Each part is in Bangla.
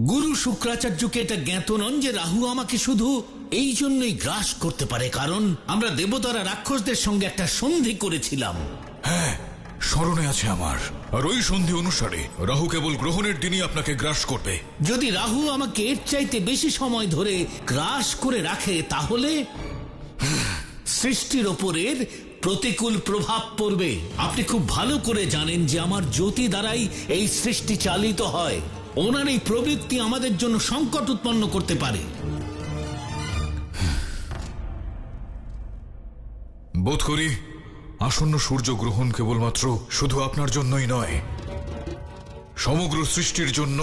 গুরু শুক্রাচার্যকে এটা জ্ঞাত নন যে রাহু আমাকে শুধু এই জন্যই গ্রাস করতে পারে কারণ আমরা দেবতারা রাক্ষসদের সঙ্গে একটা সন্ধি করেছিলাম। হ্যাঁ, স্মরণে আছে আমার। আর ওই সন্ধি অনুসারে রাহু কেবল গ্রহণের দিনই আপনাকে গ্রাস করবে। যদি রাহু আমাকে এর চাইতে বেশি সময় ধরে গ্রাস করে রাখে তাহলে সৃষ্টির ওপরের প্রতিকূল প্রভাব পড়বে। আপনি খুব ভালো করে জানেন যে আমার জ্যোতি দ্বারাই এই সৃষ্টি চালিত হয়। ওনার এই প্রবৃত্তি আমাদের জন্য সংকট উৎপন্ন করতে পারে। বোধ করি আসন্ন সূর্যগ্রহণ কেবলমাত্র শুধু আপনার জন্যই নয়, সমগ্র সৃষ্টির জন্য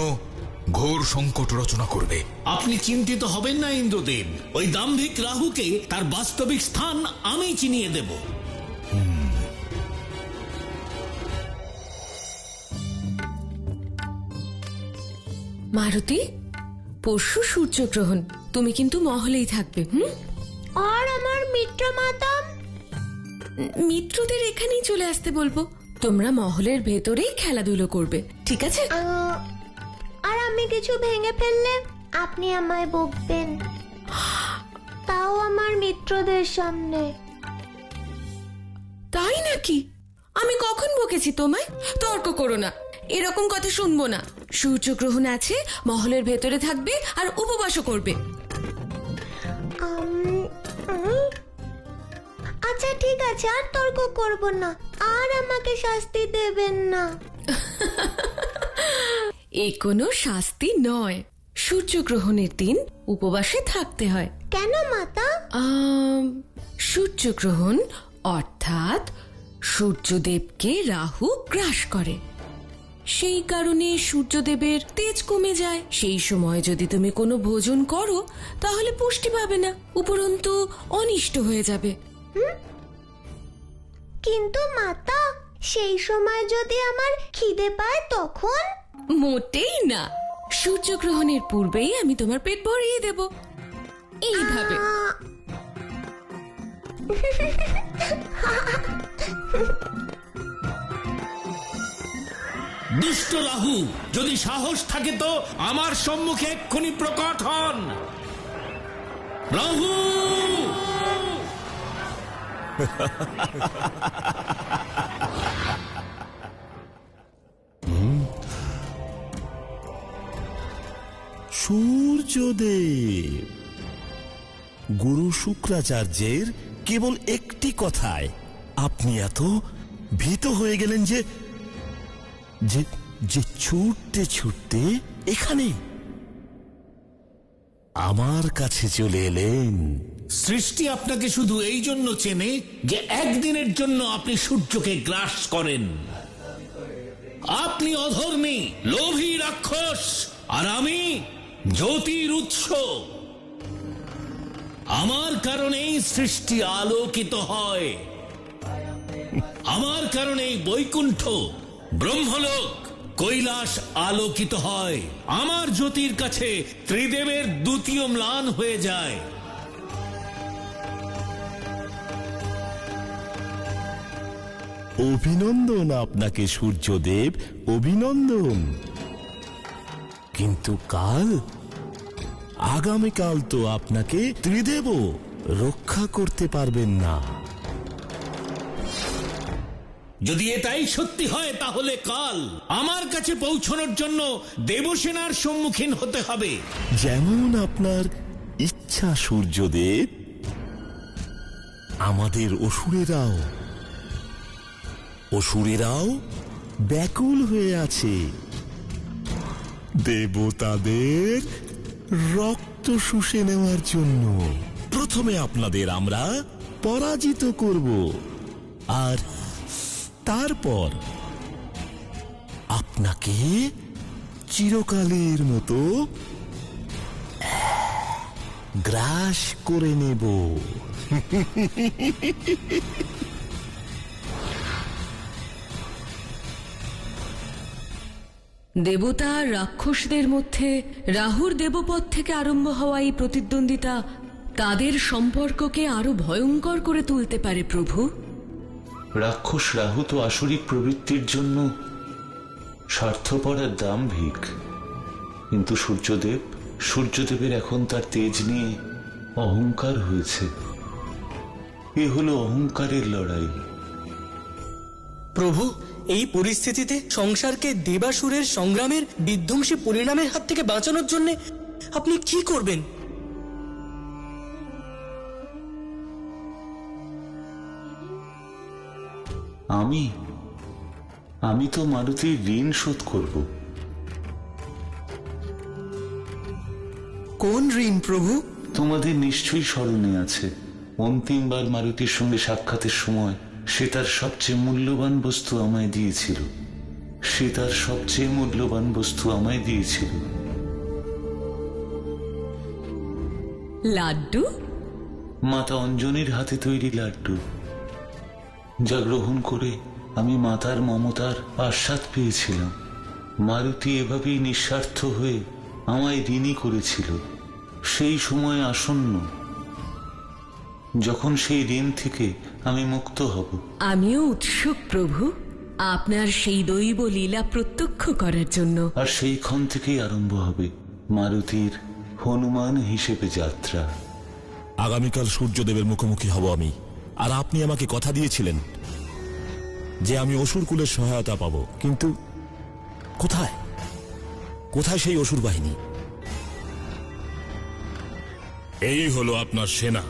ঘোর সংকট রচনা করবে। আপনি চিন্তিত হবেন না ইন্দ্রদেব, ওই দাম্ভিক রাহুকে তার বাস্তবিক স্থান আমি চিনিয়ে দেব। মারুতি, পরশু সূর্যগ্রহণ, তুমি কিন্তু মহলেই থাকবে। আর আমার মিত্র মাতাম? মিত্রদের এখানেই চলে আসতে বলবো। তোমরা মহলের ভেতরেই খেলাধুলো করবে, ঠিক আছে? আর আমি কিছু ভেঙে ফেললে আপনি আমায় বকবেন, তাও আমার মিত্রদের সামনে। তাই নাকি? আমি কখন বকেছি তোমায়? তর্ক করো না, এরকম কথা শুনবো না। সূর্যগ্রহণ আছে, মহলের ভেতরে থাকবে আর উপবাসও করবে। আচ্ছা ঠিক আছে, আর তর্ক করব না, আর আমাকে শাস্তি দেবেন না। এ কোনো শাস্তি নয়, সূর্যগ্রহণের দিন উপবাসে থাকতে হয়। কেন মাতা? সূর্যগ্রহণ অর্থাৎ সূর্যদেবকে রাহু গ্রাস করে, সেই কারণে সূর্যদেবের তেজ কমে যায়। সেই সময় যদি তুমি কোনো ভোজন করো তাহলে পুষ্টি পাবে না, উপরন্তু অনিষ্ট হয়ে যাবে। কিন্তু মাতা, সেই সময় যদি আমার খিদে পায় তখন? মোটেই না, সূর্যগ্রহণের পূর্বেই আমি তোমার পেট ভরিয়ে দেব, এইভাবে। দুষ্ট রাহু, যদি সাহস থাকে তো আমার সম্মুখে এক্ষুনি প্রকট হন। রাহু! সূর্যদেব, গুরু শুক্রাচার্যের কেবল একটি কথায় আপনি এত ভীত হয়ে গেলেন যে যে ছুটতে ছুটতে এখানে আমার কাছে চলে এলেন। সৃষ্টি আপনাকে শুধু এই জন্য চেনে যে একদিনের জন্য আপনি সূর্যকে গ্রাস করেন। আপনি অধর্মী, লোভী রাক্ষস, আর আমি জ্যোতির উৎস। আমার কারণেই সৃষ্টি আলোকিত হয়, আমার কারণেই বৈকুণ্ঠ, ব্রহ্মলোক, কৈলাস আলোকিত হয়। আমার জ্যোতির কাছে ত্রিদেবের দ্বিতীয় ম্লান হয়ে যায়। অভিনন্দন আপনাকে সূর্যদেব, অভিনন্দন। কিন্তু কাল, আগামীকাল তো আপনাকে ত্রিদেবও রক্ষা করতে পারবেন না। যদি এটাই সত্যি হয় তাহলে কাল আমার কাছে পৌঁছানোর জন্য দেবসেনার সম্মুখীন হতে হবে। যেমন আপনার ইচ্ছা সূর্যদেব। আমাদের অসুরেরাও ব্যাকুল হয়ে আছে দেবতাদের রক্ত শুষে নেওয়ার জন্য। প্রথমে আপনাদের আমরা পরাজিত করব, আর তারপর আপনাকে চিরকালের মতো গ্রাস করে নেব। দেবতা আর রাক্ষসদের মধ্যে রাহুর দেবপদ থেকে আরম্ভ হওয়া এই প্রতিদ্বন্দ্বিতা তাদের সম্পর্ককে আরো ভয়ঙ্কর করে তুলতে পারে প্রভু। রাক্ষস রাহু তো আসরিক প্রবৃত্তির জন্য স্বার্থপর আর দাম্ভিক। কিন্তু সূর্যদেবের এখন তার তেজ নিয়ে অহংকার হয়েছে। এ হলো অহংকারের লড়াই। প্রভু, এই পরিস্থিতিতে সংসারকে দেবাসুরের সংগ্রামের বিধ্বংসী পরিণামের হাত থেকে বাঁচানোর জন্য আপনি কি করবেন? আমি তো মারুতির ঋণ শোধ করব। কোন ঋণ প্রভু? তোমাদের নিশ্চয়ই স্মরণে আছে, অন্তিমবার মারুতির সঙ্গে সাক্ষাতের সময় সে তার সবচেয়ে মূল্যবান বস্তু আমায় দিয়েছিল। লাড্ডু? মাতা অঞ্জনির হাতে তৈরি লাড্ডু, যা গ্রহণ করে আমি মাতার মমতার আস্বাদ পেয়েছিলাম। মারুতি এভাবেই নিঃস্বার্থ হয়ে আমায় ঋণী করেছিল। সেই সময় আসন্ন, যখন সেই ঋণ থেকে আমি মুক্ত হব। আমিও উৎসুক প্রভু, আপনার সেই দৈব লীলা প্রত্যক্ষ করার জন্য। আর সেই ক্ষণ থেকেই আরম্ভ হবে মারুতির হনুমান হিসেবে যাত্রা। আগামীকাল সূর্যদেবের মুখোমুখি হব আমি, আর আপনি আমাকে কথা দিয়েছিলেন যে আমি অসুরকুলের সহায়তা পাব। কিন্তু কোথায় কোথায় সেই অসুর বাহিনী? এই হলো আপনার সেনা।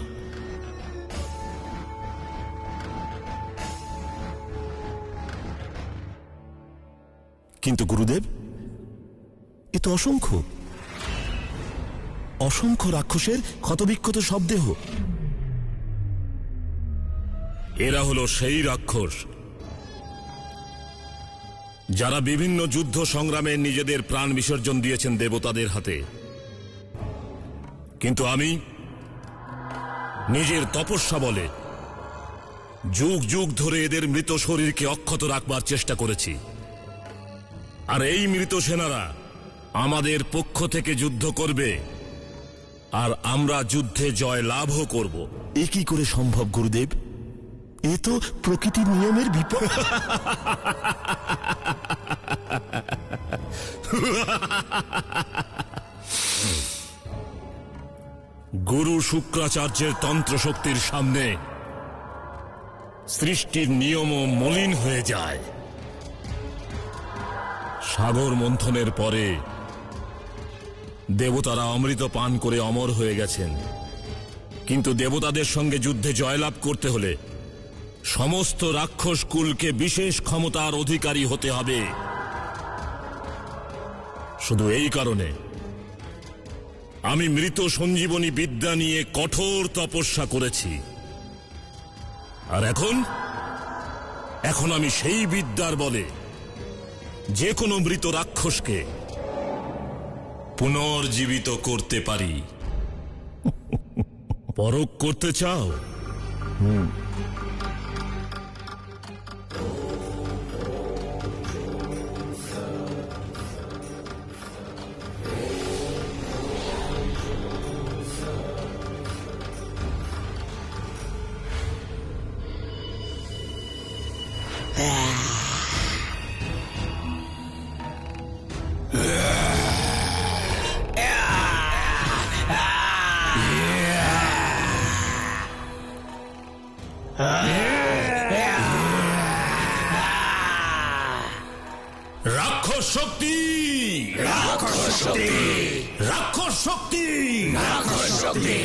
কিন্তু গুরুদেব, এ তো অসংখ্য রাক্ষসের ক্ষতবিক্ষত শবদেহ। এরা হলো সেই রাক্ষস যারা বিভিন্ন যুদ্ধ সংগ্রামে নিজেদের প্রাণ বিসর্জন দিয়েছেন দেবতাদের হাতে। কিন্তু আমি নিজের তপস্যা বলে যুগ যুগ ধরে এদের মৃত শরীরকে অক্ষত রাখবার চেষ্টা করেছি। আর এই মৃত সেনারা আমাদের পক্ষ থেকে যুদ্ধ করবে, আর আমরা যুদ্ধে জয় লাভও করব। এ কি করে সম্ভব গুরুদেব? এ তো প্রকৃতির নিয়মের বিপরীত। গুরু শুক্রাচার্যের তন্ত্র শক্তির সামনে সৃষ্টির নিয়মও মলিন হয়ে যায়। সাগর মন্থনের পরে দেবতারা অমৃত পান করে অমর হয়ে গেছেন, কিন্তু দেবতাদের সঙ্গে যুদ্ধে জয়লাভ করতে হলে সমস্ত রাক্ষস কুলকে বিশেষ ক্ষমতার অধিকারী হতে হবে। শুধু এই কারণে আমি মৃত সঞ্জীবনী বিদ্যা নিয়ে কঠোর তপস্যা করেছি। আর এখন আমি সেই বিদ্যার বলে যে কোনো মৃত রাক্ষসকে পুনর্জীবিত করতে পারি। পরখ করতে চাও? রাক্ষস শক্তি, রাক্ষস শক্তি, রাক্ষস শক্তি, রাক্ষস শক্তি,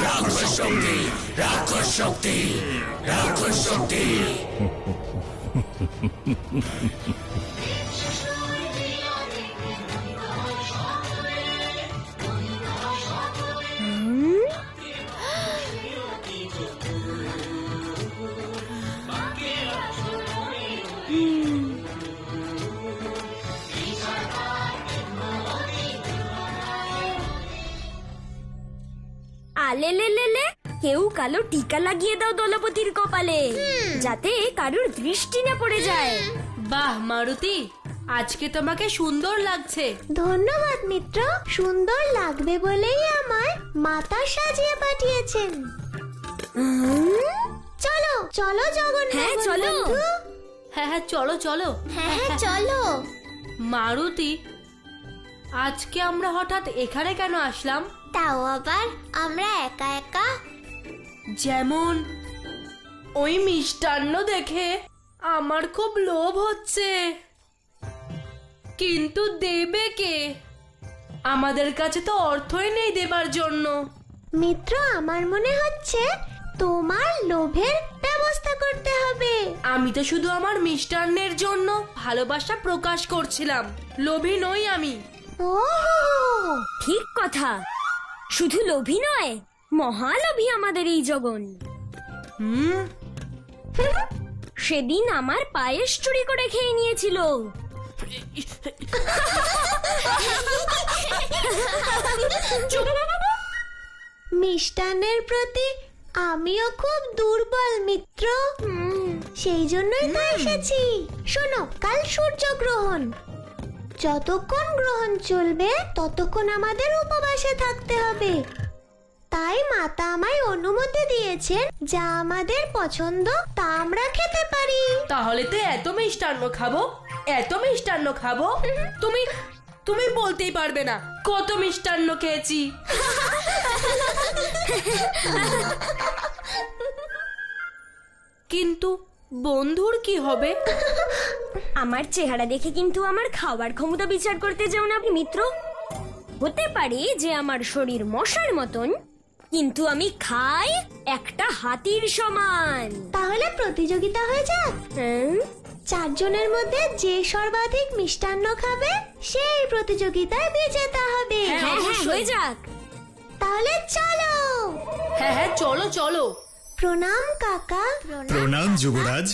রাক্ষস শক্তি, রাক্ষস শক্তি, রাক্ষস শক্তি। আলে লে লে লে, কেউ কালো টিকা লাগিয়ে দাও দলপতির কপালে, যাতে কারুর দৃষ্টি না পড়ে যায়। বাহ মারুতি, আজকে তোমাকে সুন্দর লাগছে। ধন্যবাদ মিত্র, সুন্দর লাগবে বলেই আমায় মাতা সাজিয়ে পাঠিয়েছেন। চলো চলো জগন্নাথ। হ্যাঁ চলো। হ্যাঁ হ্যাঁ চলো চলো। হ্যাঁ চলো। মারুতি, আজকে আমরা হঠাৎ এখানে কেন আসলাম? তাও আবার আমরা একা একা। যেমন ওই মিষ্টান্ন দেখে আমার খুব লোভ হচ্ছে, কিন্তু দেবে কে? আমাদের কাছে তো অর্থই নেই দেবার জন্য। মিত্র, আমার মনে হচ্ছে তোমার লোভের ব্যবস্থা করতে হবে। আমি তো শুধু আমার মিষ্টান্নের জন্য ভালোবাসা প্রকাশ করছিলাম, লোভী নই আমি। ওহ, ঠিক কথা, শুধু লোভী নয়, মহালোভী আমাদের এই জগন। সেদিন আমার পায়েস চুরি করে খেয়ে নিয়েছিল। মিষ্টান্নের প্রতি আমিও খুব দুর্বল মিত্র, সেই জন্যই তো এসেছি। শোনো, কাল সূর্যগ্রহণ, যতক্ষণ গ্রহণ চলবে ততক্ষণ আমাদের উপবাসে থাকতে হবে। তাই মাতা আমায় অনুমতি দিয়েছেন, যা আমাদের পছন্দ তা আমরা খেতে পারি। তাহলে তো এত মিষ্টান্ন খাবো, এত মিষ্টান্ন খাবো, তুমি তুমি বলতেই পারবে না কত মিষ্টান্ন খেয়েছি। কিন্তু বন্ধুর কি হবে? আমার চেহারা দেখে কিন্তু আমার খাওয়ার ক্ষমতা বিচার করতে যাও না মিত্র। হতে পারে যে আমার শরীর মশার মতন, কিন্তু আমি খাই একটা হাতির সমান। তাহলে প্রতিযোগিতা হয়ে যাক। চারজনের মধ্যে যে সর্বাধিক মিষ্টান্ন খাবে সেই প্রতিযোগিতায় বিজেতা হবে। হ্যাঁ, হয়ে যাক। তাহলে চলো। হ্যাঁ, চলো চলো। প্রণাম কাকা। প্রণাম যুবরাজ।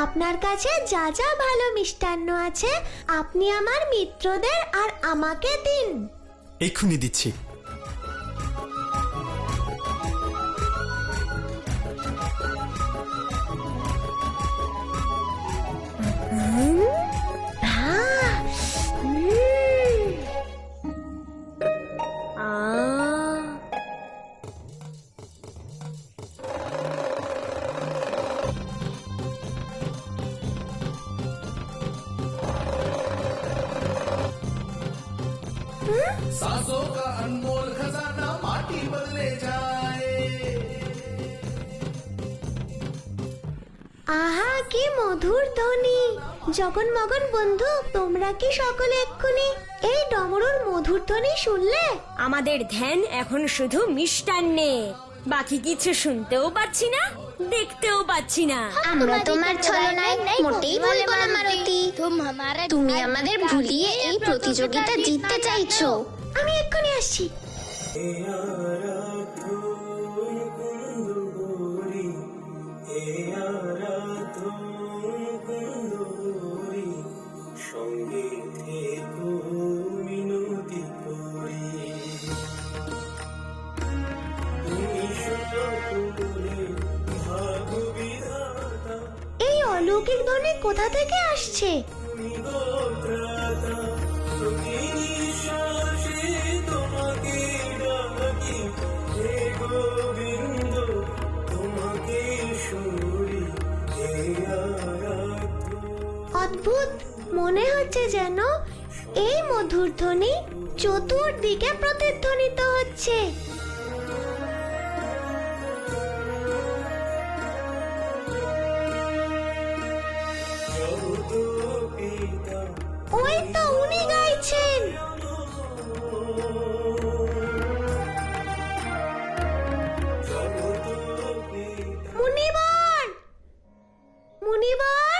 আপনার কাছে যা যা ভালো মিষ্টান্ন আছে আপনি আমার মিত্রদের আর আমাকে দিন। এক্ষুনি দিচ্ছি। सांसों का अनमोल खजाना माटी बदले जाए। আহা, কি মধুর ধ্বনি। জগন মগন বন্ধু, তোমরা কি সকলে এক্ষুনি এই ডমরুর মধুর ধ্বনি শুনলে? আমাদের ধ্যান এখন শুধু মিষ্টান্নে, বাকি কিছু শুনতেও পাচ্ছি না, দেখতেও পাচ্ছি না। আমরা তোমার ছলনায় মোটেই ভুলবো না মারতী। তুমি আমাদের ভুলিয়ে এই প্রতিযোগিতা জিততে চাইছো। আমি এক্ষুনি আসছি। এই অলৌকিক ধ্বনি কোথা থেকে আসছে? অদ্ভুত, মনে হচ্ছে যেন এই মধুর ধ্বনি চতুর্দিকে প্রতিধ্বনিত হচ্ছে। ওই তো উনি গাইছেন। মুনিবর, মুনিবর।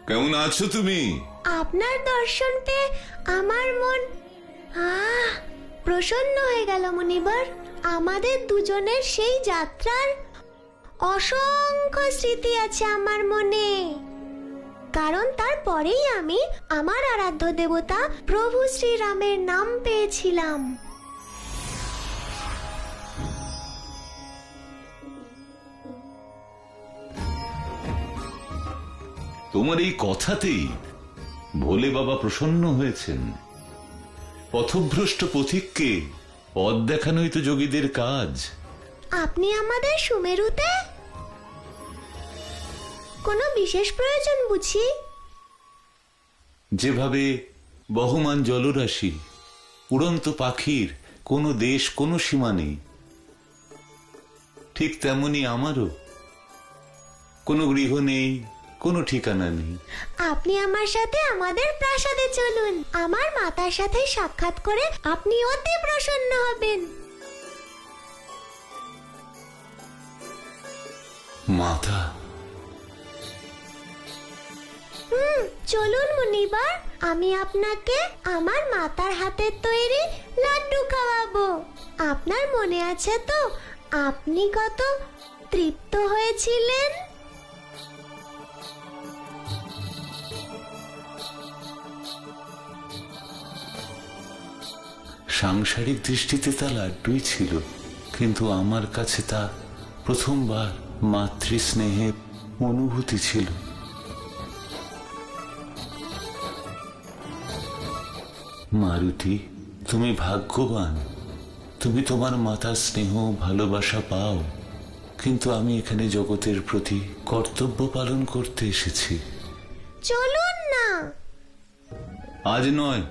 কেমন আছো তুমি? আপনার দর্শন পেয়ে আমার মন প্রসন্ন হয়ে গেল মুনিবর। আমাদের দুজনের সেই যাত্রার অসংখ্য স্মৃতি আছে আমার মনে, কারণ তারপরেই আমি আমার আরাধ্য দেবতা প্রভু শ্রীরামের নাম পেয়েছিলাম। তোমার এই কথাতেই ভোলে বাবা প্রসন্ন হয়েছেন। পথভ্রষ্ট পথিককে পথ দেখানোই তো যোগীদের কাজ। আপনি আমাদের সুমেরুতে কোনো বিশেষ প্রয়োজন বুঝি? যেভাবে বহমান জলরাশি, উড়ন্ত পাখির কোনো দেশ কোনো সীমা নেই, ঠিক তেমনি আমারও কোনো গৃহ নেই, কোনো ঠিকানা নেই। আপনি আমার সাথে আমাদের প্রাসাদে চলুন। আমার মাতার সাথে সাক্ষাৎ করে আপনি অতি প্রসন্ন হবেন। মাতা? চলুন মুনিবার, আমি আপনাকে আমার মাতার হাতের তৈরি লাড্ডু খাওয়াবো। আপনার মনে আছে তো আপনি কত তৃপ্ত হয়েছিলেন? সাংসারিক দৃষ্টিতে তা লাড্ডুই ছিল, কিন্তু আমার কাছে তা প্রথমবার মাতৃস্নেহের অনুভূতি ছিল। মারুতি, তুমি ভাগ্যবান, তুমি তোমার মাতার স্নেহ ভালোবাসা পাও, কিন্তু আমি এখানে জগতের প্রতি কর্তব্য পালন করতে এসেছি। চলুন না। আজ নয়,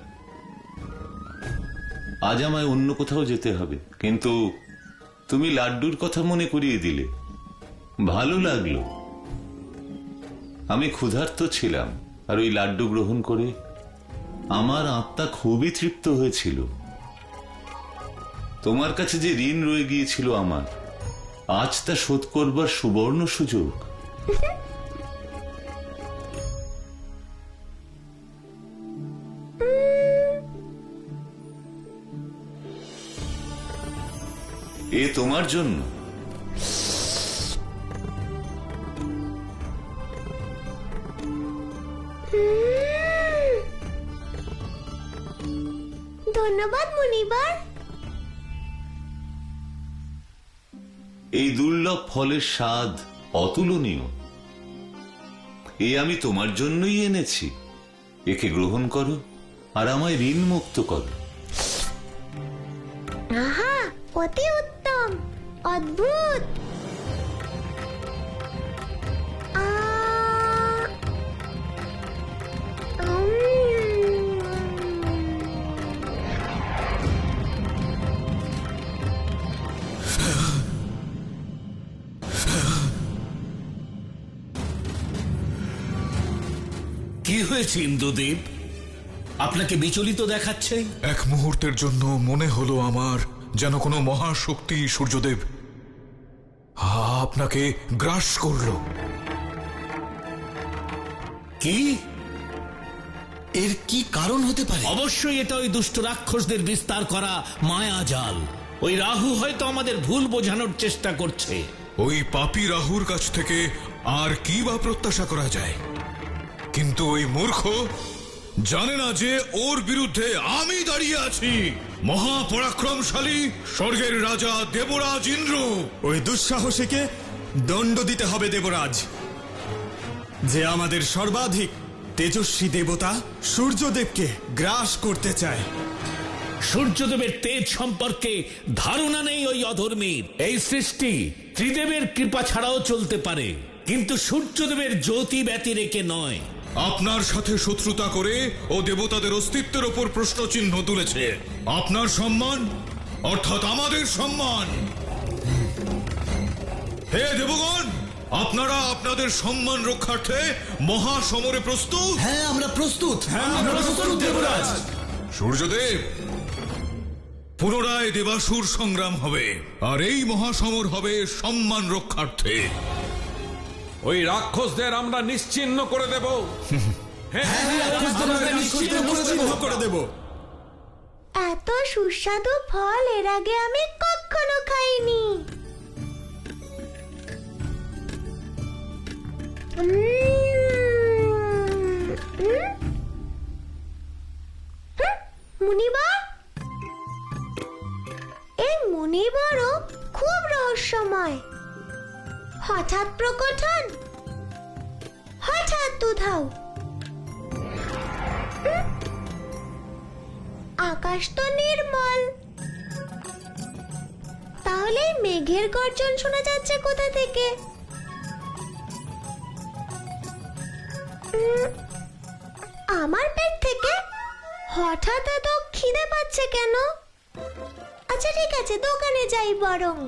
আজ আমায় অন্য কোথাও যেতে হবে, কিন্তু তুমি লাড্ডুর কথা মনে করিয়ে দিলে, ভালো লাগলো। আমি ক্ষুধার্ত ছিলাম, আর ওই লাড্ডু গ্রহণ করে আমার আত্মা খুবই তৃপ্ত হয়েছিল। তোমার কাছে যে ঋণ রয়ে গিয়েছিল আমার, আজ তা শোধ করবার সুবর্ণ সুযোগ। এ তোমার জন্য। ধন্যবাদ মুনিবার। এই দুর্লভ ফলের স্বাদ অতুলনীয়। এ আমি তোমার জন্যই এনেছি। একে গ্রহণ করো আর আমায় ঋণ মুক্ত করো। আহা, অতি উত্তম, অদ্ভুত। কি হয়েছে ইন্দ্রদেব? আপনাকে বিচলিত দেখাচ্ছে। এক মুহূর্তের জন্য মনে হলো আমার যেন কোনো মহাশক্তি সূর্যদেব আপনাকে গ্রাস করল। কি? এর কি কারণ হতে পারে? অবশ্যই এটা ওই দুষ্ট রাক্ষসদের বিস্তার করা মায়াজাল। ওই রাহু হয়তো আমাদের ভুল বোঝানোর চেষ্টা করছে। ওই পাপী রাহুর কাছ থেকে আর কি বা প্রত্যাশা করা যায়? কিন্তু ওই মূর্খ জানে না যে ওর বিরুদ্ধে আমি দাঁড়িয়ে আছি, মহাপরাক্রমশালী স্বর্গের রাজা দেবরাজ ইন্দ্র। ওই দুঃসাহসীকে দণ্ড দিতে হবে দেবরাজ, যে আমাদের সর্বাধিক তেজস্বী দেবতা সূর্যদেবকে গ্রাস করতে চায়। সূর্যদেবের তেজ সম্পর্কে ধারণা নেই ওই অধর্মীর। এই সৃষ্টি ত্রিদেবের কৃপা ছাড়াও চলতে পারে, কিন্তু সূর্যদেবের জ্যোতি ব্যতি রেখে নয়। আপনার সাথে শত্রুতা করে ও দেবতাদের অস্তিত্বের ওপর প্রশ্ন চিহ্ন তুলেছে। আপনার সম্মান অর্থাৎ আমাদের সম্মান। হে দেবগণ, আপনারা আপনাদের সম্মান রক্ষার্থে মহাসমরে প্রস্তুত? হ্যাঁ, আমরা প্রস্তুত। আমরা প্রস্তুত দেবরাজ। সূর্যদেব, পুনরায় দেবাসুর সংগ্রাম হবে, আর এই মহাসমর হবে সম্মান রক্ষার্থে। ওই রাক্ষসদের আমরা নিশ্চিহ্ন করে দেব। করে দেব। এত সুস্বাদু ফল এর আগে আমি কখনো খাইনি। মুনিবার, এই মুনিবারও খুব রহস্যময়। হঠাৎ প্রকট হন, হঠাৎ উধাও। আকাশ তো নির্মল, তাহলে মেঘের গর্জন শোনা যাচ্ছে কোথা থেকে? আমার পেট থেকে হঠাৎ এত খিদে পাচ্ছে কেন? আচ্ছা ঠিক আছে, দোকানে যাই বরং।